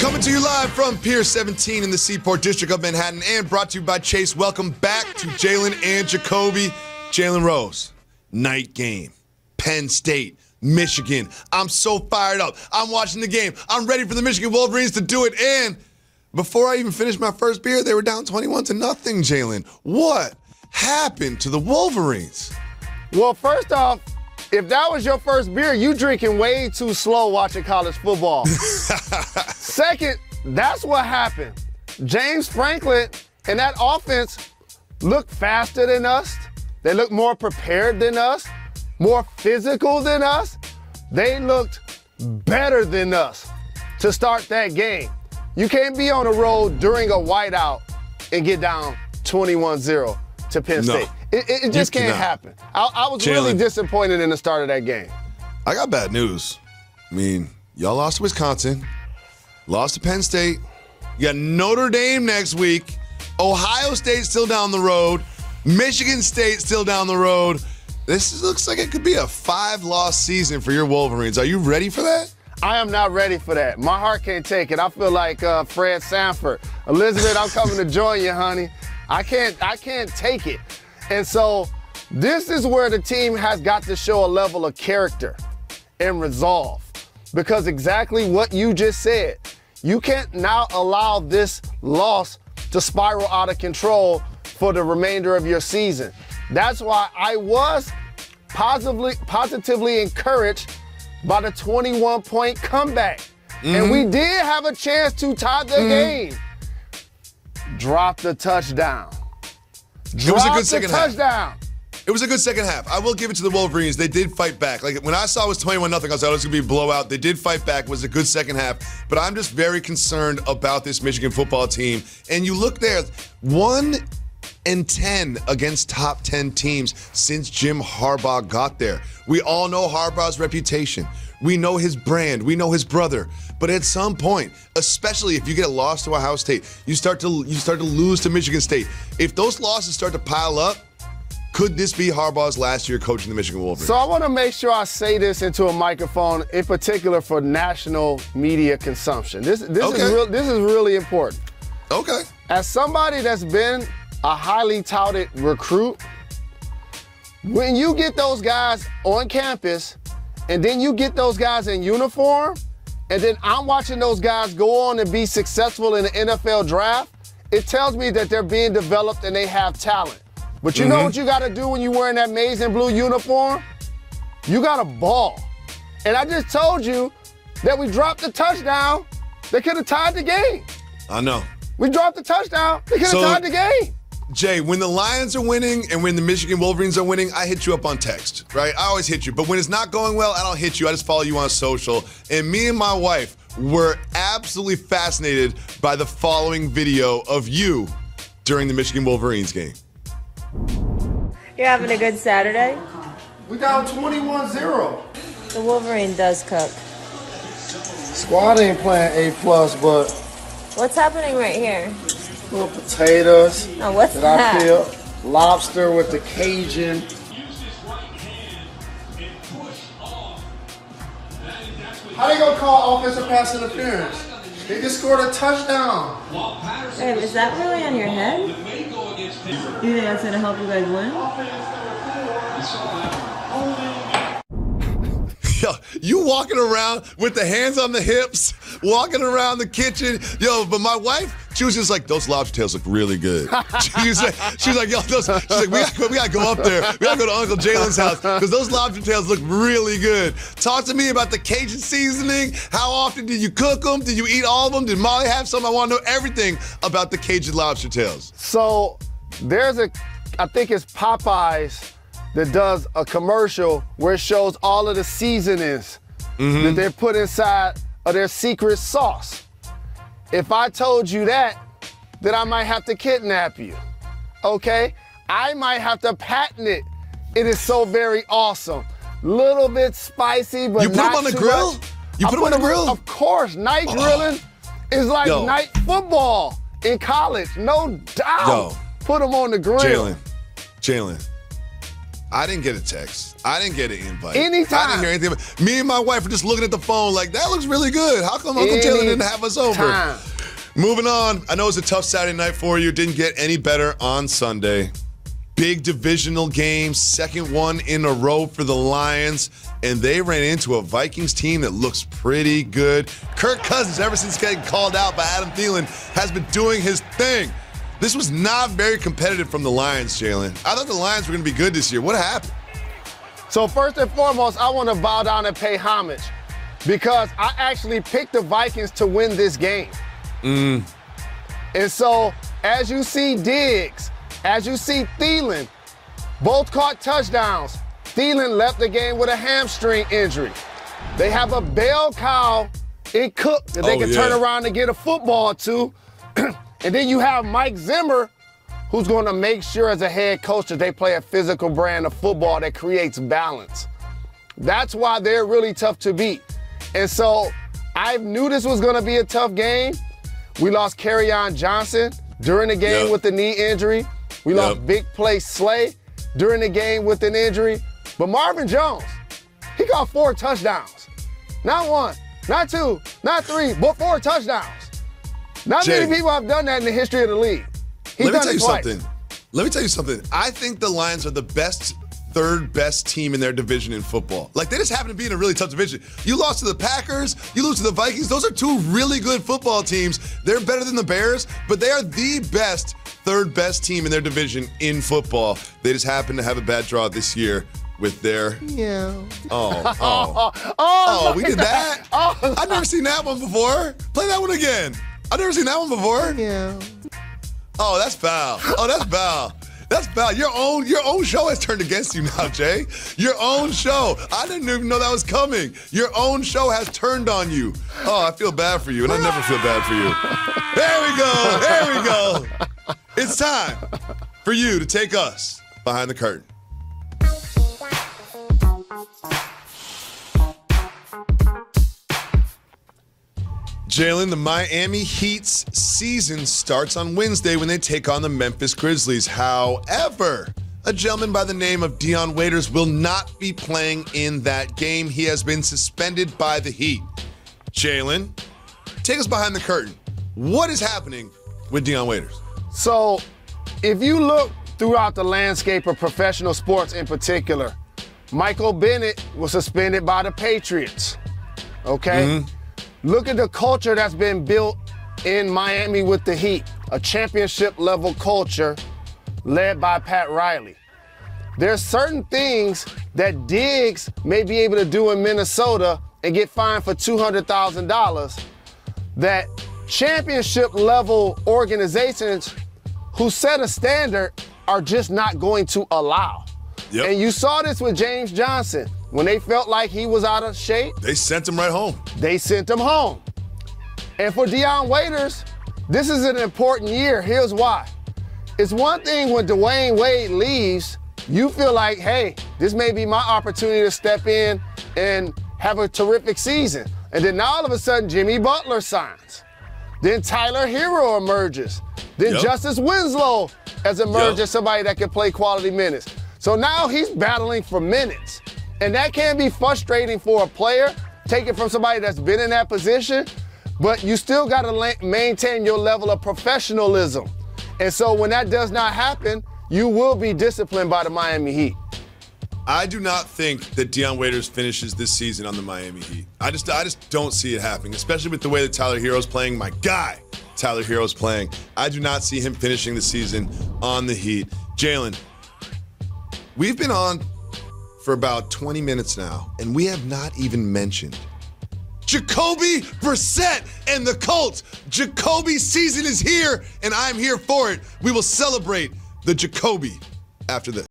Coming to you live from Pier 17 in the Seaport District of Manhattan and brought to you by Chase. Welcome back to Jalen and Jacoby. Jalen Rose, night game, Penn State, Michigan. I'm so fired up. I'm watching the game. I'm ready for the Michigan Wolverines to do it. And before I even finished my first beer, they were down 21-0, Jalen. What happened to the Wolverines? Well, first off, if that was your first beer, you drinking way too slow watching college football. Second, that's what happened. James Franklin and that offense looked faster than us. They looked more prepared than us, more physical than us. They looked better than us to start that game. You can't be on the road during a whiteout and get down 21-0 to Penn State. It just can't happen. I was really disappointed in the start of that game. I got bad news. I mean, y'all lost to Wisconsin, lost to Penn State. You got Notre Dame next week. Ohio State still down the road. Michigan State still down the road. This looks like it could be a 5-loss season for your Wolverines. Are you ready for that? I am not ready for that. My heart can't take it. I feel like Fred Sanford. Elizabeth, I'm coming to join you, honey. I can't take it. And so this is where the team has got to show a level of character and resolve. Because exactly what you just said, you can't now allow this loss to spiral out of control for the remainder of your season. That's why I was positively encouraged by the 21-point comeback. And we did have a chance to tie the game. Drop the touchdown. It was a good second half. It was a good second half. I will give it to the Wolverines. They did fight back. Like when I saw it was 21-0, I was like, oh, it's going to be a blowout. They did fight back. It was a good second half. But I'm just very concerned about this Michigan football team. And you look there, 1-10 against top 10 teams since Jim Harbaugh got there. We all know Harbaugh's reputation. We know his brand. We know his brother. But at some point, especially if you get a loss to Ohio State, you start to lose to Michigan State. If those losses start to pile up, could this be Harbaugh's last year coaching the Michigan Wolverines? So I want to make sure I say this into a microphone, in particular for national media consumption. This is really important. Okay. As somebody that's been a highly touted recruit, when you get those guys on campus and then you get those guys in uniform, and then I'm watching those guys go on and be successful in the NFL draft, it tells me that they're being developed and they have talent. But you know what you got to do when you're wearing that maize and blue uniform? You got to ball. And I just told you that we dropped the touchdown. They could have tied the game. I know. We dropped the touchdown. They could have tied the game. Jay, when the Lions are winning and when the Michigan Wolverines are winning, I hit you up on text, right? I always hit you. But when it's not going well, I don't hit you. I just follow you on social. And me and my wife were absolutely fascinated by the following video of you during the Michigan Wolverines game. You're having a good Saturday? We down 21-0. The Wolverine does cook. Squad ain't playing A+, but What's happening right here? little potatoes Oh, what's that that? I feel, lobster with the Cajun. How they gonna call offensive pass interference? They just scored a touchdown. Wait, is that really on your head? You think that's gonna help you guys win? Yo, you walking around with the hands on the hips, walking around the kitchen. Yo, but my wife, she was just like, those lobster tails look really good. She's like, yo, we gotta go up there. We gotta go to Uncle Jalen's house because those lobster tails look really good. Talk to me about the Cajun seasoning. How often did you cook them? Did you eat all of them? Did Molly have some? I want to know everything about the Cajun lobster tails. So there's I think it's Popeyes that does a commercial where it shows all of the seasonings that they put inside of their secret sauce. If I told you that, then I might have to kidnap you, okay? I might have to patent it. It is so very awesome. Little bit spicy, but you put not them on the too grill? much. You put them on the grill? Of course, night grilling is like night football in college, no doubt. Yo. Put them on the grill. Jalen, I didn't get a text. I didn't get an invite. Anytime. I didn't hear anything. Me and my wife were just looking at the phone like, that looks really good. How come Uncle Jalen didn't have us over? Moving on. I know it was a tough Saturday night for you. Didn't get any better on Sunday. Big divisional game, second one in a row for the Lions, and they ran into a Vikings team that looks pretty good. Kirk Cousins, ever since getting called out by Adam Thielen, has been doing his thing. This was not very competitive from the Lions, Jalen. I thought the Lions were going to be good this year. What happened? So first and foremost, I want to bow down and pay homage because I actually picked the Vikings to win this game. And so as you see Diggs, as you see Thielen, both caught touchdowns. Thielen left the game with a hamstring injury. They have a bell cow in Cook that they can turn around and get a football to. And then you have Mike Zimmer, who's going to make sure as a head coach that they play a physical brand of football that creates balance. That's why they're really tough to beat. And so I knew this was going to be a tough game. We lost Kerryon Johnson during the game with the knee injury. We lost Big Play Slay during the game with an injury. But Marvin Jones, he got 4 touchdowns. Not 1, not 2, not 3, but 4 touchdowns. Not many people have done that in the history of the league. Let me tell you something. I think the Lions are the third best team in their division in football. Like, they just happen to be in a really tough division. You lost to the Packers, you lose to the Vikings. Those are 2 really good football teams. They're better than the Bears, but they are the third best team in their division in football. They just happen to have a bad draw this year with their we did that. I've never seen that one before. Play that one again. I've never seen that one before. Oh, that's foul. Oh, that's foul. That's foul. Your own show has turned against you now, Jay. Your own show. I didn't even know that was coming. Your own show has turned on you. Oh, I feel bad for you, and I never feel bad for you. There we go. There we go. It's time for you to take us behind the curtain. Jalen, the Miami Heat's season starts on Wednesday when they take on the Memphis Grizzlies. However, a gentleman by the name of Dion Waiters will not be playing in that game. He has been suspended by the Heat. Jalen, take us behind the curtain. What is happening with Dion Waiters? So, if you look throughout the landscape of professional sports in particular, Michael Bennett was suspended by the Patriots, okay? Look at the culture that's been built in Miami with the Heat, a championship-level culture led by Pat Riley. There's certain things that Diggs may be able to do in Minnesota and get fined for $200,000 that championship-level organizations who set a standard are just not going to allow. And you saw this with James Johnson. When they felt like he was out of shape, they sent him right home. They sent him home. And for Dion Waiters, this is an important year. Here's why. It's one thing when Dwayne Wade leaves, you feel like, hey, this may be my opportunity to step in and have a terrific season. And then now all of a sudden, Jimmy Butler signs. Then Tyler Hero emerges. Then Justice Winslow has emerged as somebody that can play quality minutes. So now he's battling for minutes. And that can be frustrating for a player, take it from somebody that's been in that position, but you still got to maintain your level of professionalism. And so when that does not happen, you will be disciplined by the Miami Heat. I do not think that Dion Waiters finishes this season on the Miami Heat. I just don't see it happening, especially with the way that Tyler Hero's playing. My guy, Tyler Hero's playing. I do not see him finishing the season on the Heat. Jalen, we've been on for about 20 minutes now, and we have not even mentioned Jacoby Brissett and the Colts. Jacoby's season is here, and I'm here for it. We will celebrate the Jacoby after this.